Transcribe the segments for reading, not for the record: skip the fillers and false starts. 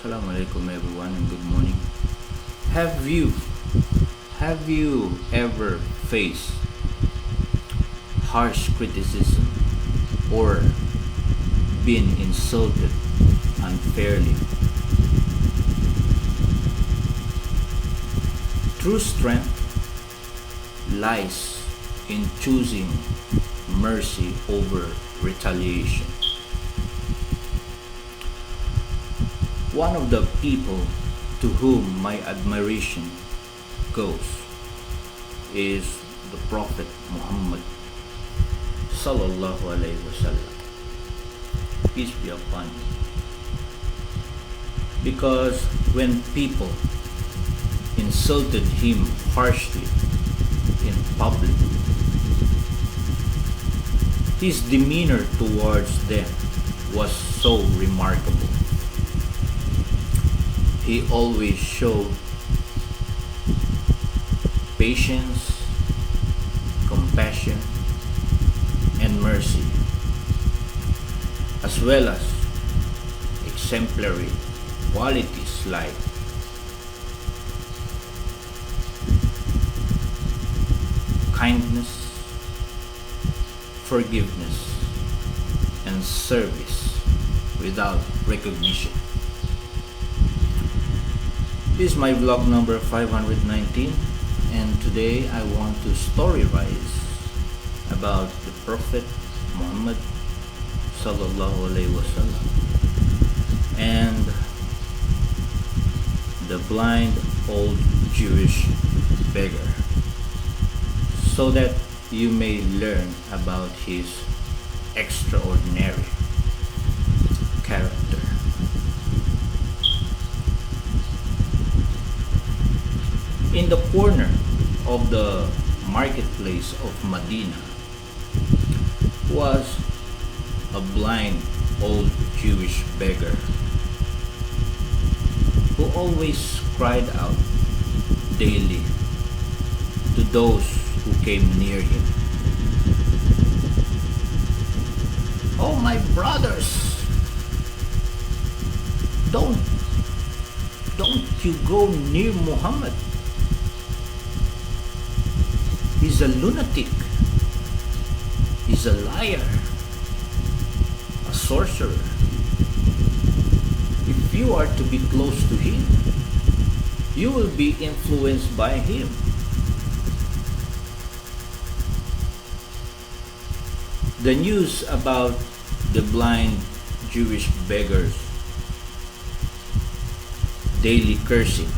Assalamualaikum everyone and good morning. Have you have you ever faced harsh criticism or been insulted unfairly? True strength lies in choosing mercy over retaliation. One of the people to whom my admiration goes is the Prophet Muhammad sallallahu alaihi wasallam. Peace be upon him. Because when people insulted him harshly in public, his demeanor towards them was so remarkable. He always showed patience, compassion, and mercy, as well as exemplary qualities like kindness, forgiveness, and service without recognition. This is my vlog number 519, and today I want to storyrise about the Prophet Muhammad sallallahu alaihi wasallam and the blind old Jewish beggar, so that you may learn about his extraordinary character. In the corner of the marketplace of Madinah was a blind old Jewish beggar who always cried out daily to those who came near him, "Oh, my brothers, don't you go near Muhammad. He's a lunatic. He's a liar, a sorcerer. If you are to be close to him, you will be influenced by him." The news about the blind Jewish beggar's daily cursing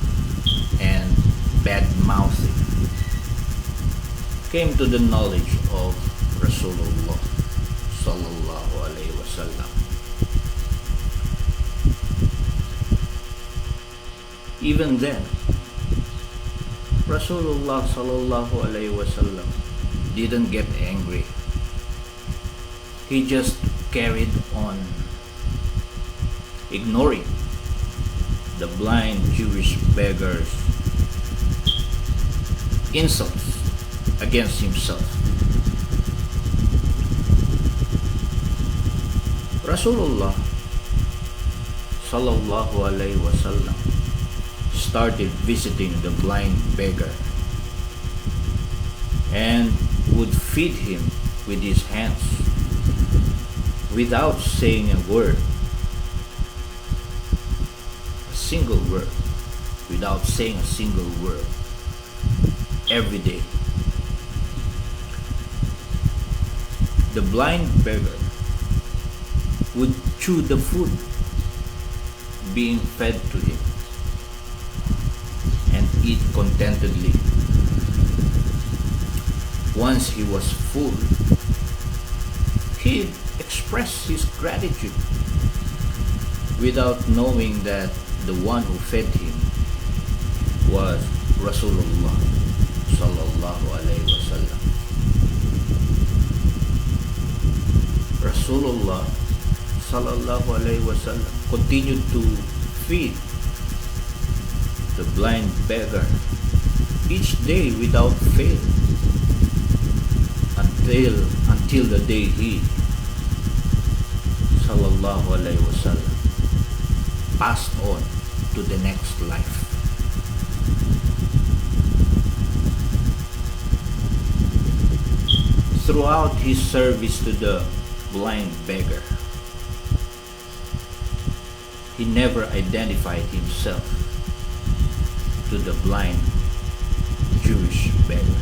and badmouthing came to the knowledge of RasöölAllah sallallahu alaihi wasallam. Even then, RasöölAllah sallallahu alaihi wasallam didn't get angry. He just carried on ignoring the blind Jewish beggar's insults against himself. RasöölAllah sallallahu alaihi wasallam started visiting the blind beggar and would feed him with his hands without saying a word, without saying a single word, every day. The blind beggar would chew the food being fed to him and eat contentedly. Once he was full, he expressed his gratitude without knowing that the one who fed him was RasöölAllah sallallahu alaihi wasallam. RasöölAllah sallallahu alaihi wasallam continued to feed the blind beggar each day without fail until the day he sallallahu alaihi wasallam passed on to the next life. Throughout his service to the blind beggar, he never identified himself to the blind Jewish beggar.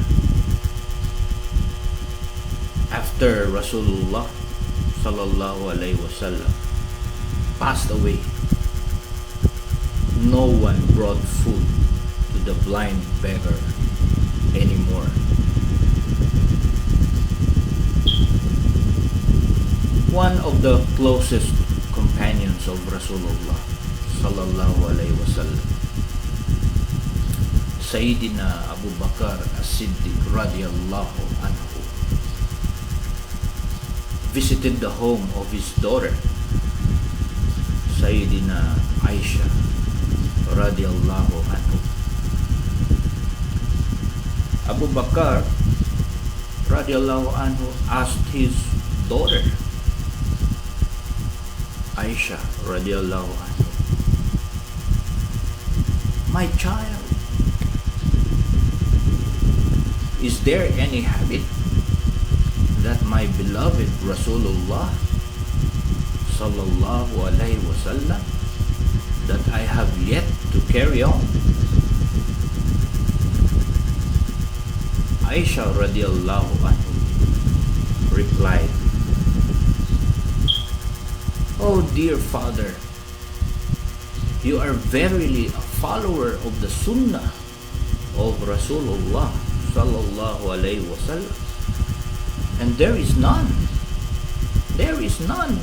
After Rasulullah sallallahu alaihi wasallam passed away, no one brought food to the blind beggar anymore. One of the closest companions of Rasulullah sallallahu alaihi wasallam, Sayyidina Abu Bakr as-Siddiq radiyallahu anhu, visited the home of his daughter, Sayyidina Aisha radiyallahu anhu. Abu Bakr radiyallahu anhu asked his daughter, Aisha radiyallahu anhu, "My child, is there any habit that my beloved Rasulullah sallallahu alaihi wasallam that I have yet to carry on?" Aisha radiyallahu anhu replied, "Oh dear father, you are verily a follower of the sunnah of Rasulullah sallallahu alaihi wasallam, and there is none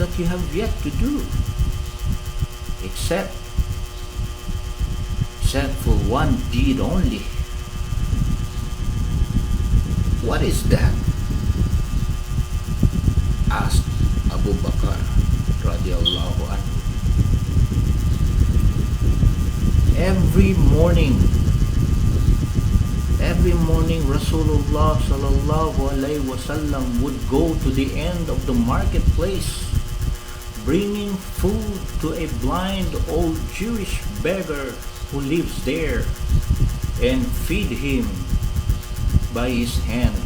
that you have yet to do except for one deed only." "What is that?" asked Abu Bakr radiyallahu anhu. Every morning Rasulullah sallallahu alaihi wasallam would go to the end of the marketplace, bringing food to a blind old Jewish beggar who lives there, and feed him by his hand,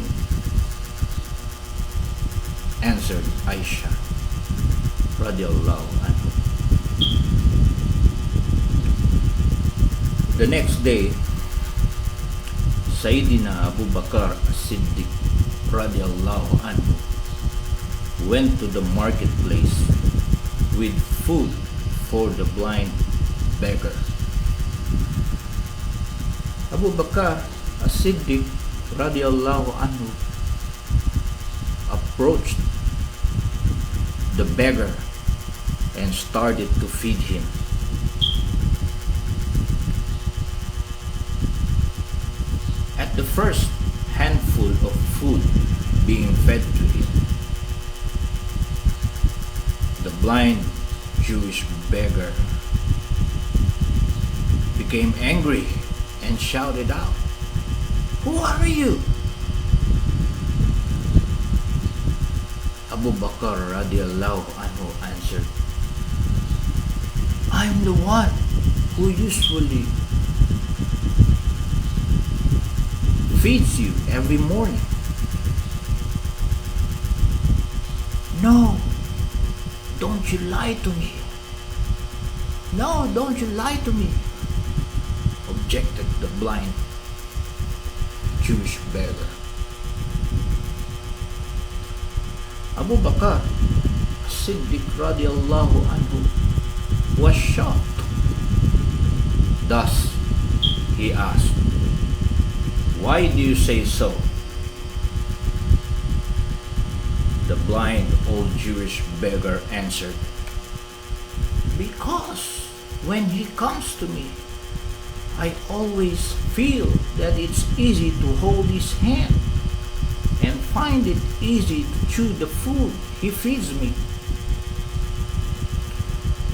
answered Aisha radiyallahu anhu. The next day, Sayyidina Abu Bakr as-Siddiq radiyallahu anhu went to the marketplace with food for the blind beggar. Abu Bakr as-Siddiq radiyallahu anhu approached the beggar and started to feed him. At the first handful of food being fed to him, the blind Jewish beggar became angry and shouted out, "Who are you?" Abu Bakr radiyallahu anhu answered, "I am the one who usually feeds you every morning." "No, don't you lie to me. No, don't you lie to me," objected the blind Jewish beggar. Abu Bakr as-Siddiq radiyallahu anhu was shocked. Thus, he asked, "Why do you say so?" The blind old Jewish beggar answered, "Because when he comes to me, I always feel that it's easy to hold his hand and find it easy to chew the food he feeds me.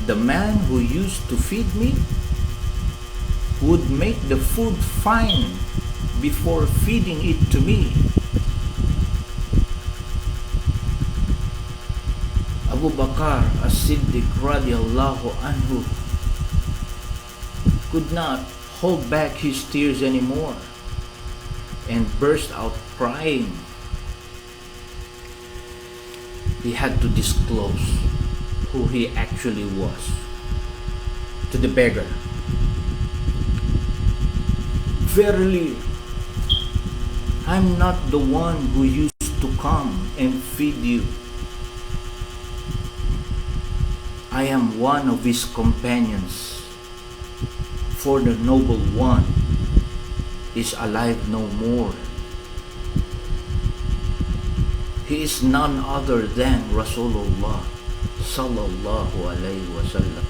The man who used to feed me would make the food fine before feeding it to me." Abu Bakr as-Siddiq radiyallahu anhu could not hold back his tears anymore and burst out crying. He had to disclose who he actually was to the beggar. Verily, I'm not the one who used to come and feed you. I am one of his companions, for the noble one is alive no more. He is none other than RasöölAllah sallallahu alaihi wasallam.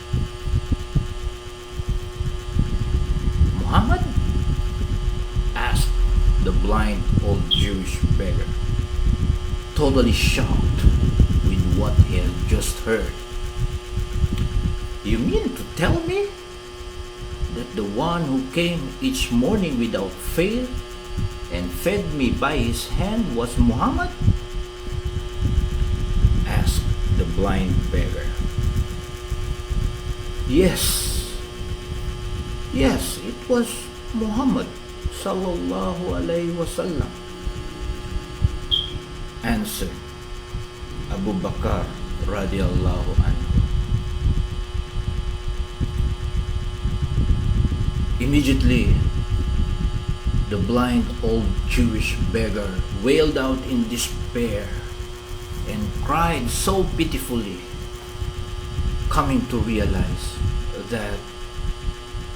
Muhammad? Asked the blind old Jewish beggar, totally shocked with what he had just heard. You mean to tell me that the one who came each morning without fail and fed me by his hand was Muhammad? Asked the blind beggar. Yes, it was Muhammad sallallahu alaihi wasallam, answered Abu Bakr radiallahu anhu. Immediately, the blind old Jewish beggar wailed out in despair and cried so pitifully, coming to realize that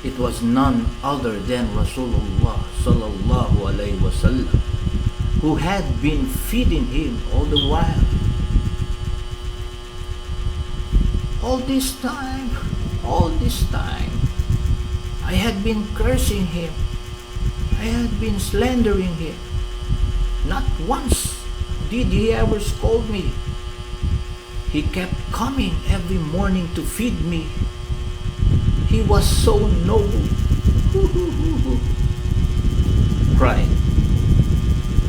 it was none other than RasöölAllah sallallahu alaihi wasallam who had been feeding him all the while. All this time, I had been cursing him. I had been slandering him. Not once did he ever scold me. He kept coming every morning to feed me. He was so noble.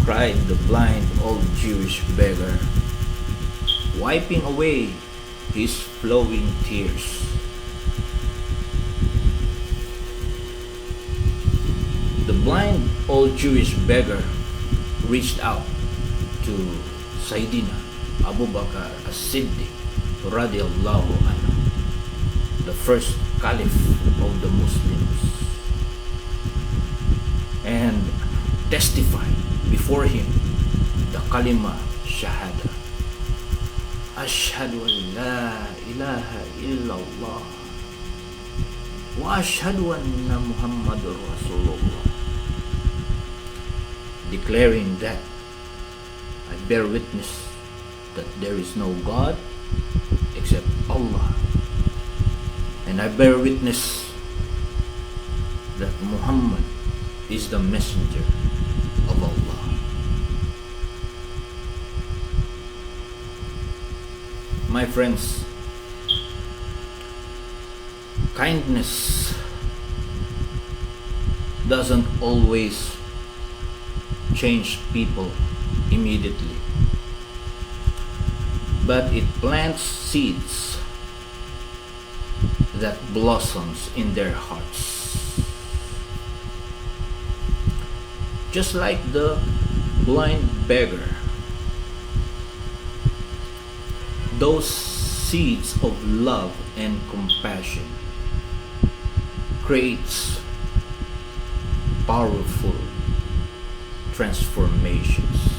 cried the blind old Jewish beggar, wiping away his flowing tears. The blind old Jewish beggar reached out to Sayyidina Abu Bakr as-Siddiq radiallahu anhu, the first caliph of the Muslims, and testified before him the kalima shahada, Ashhadu an la ilaha illallah wa ashhadu anna Muhammadur Rasulullah, declaring that I bear witness that there is no God except Allah, and I bear witness that Muhammad is the messenger of Allah. My friends, kindness doesn't always change people immediately, but it plants seeds that blossoms in their hearts. Just like the blind beggar, those seeds of love and compassion creates powerful transformations.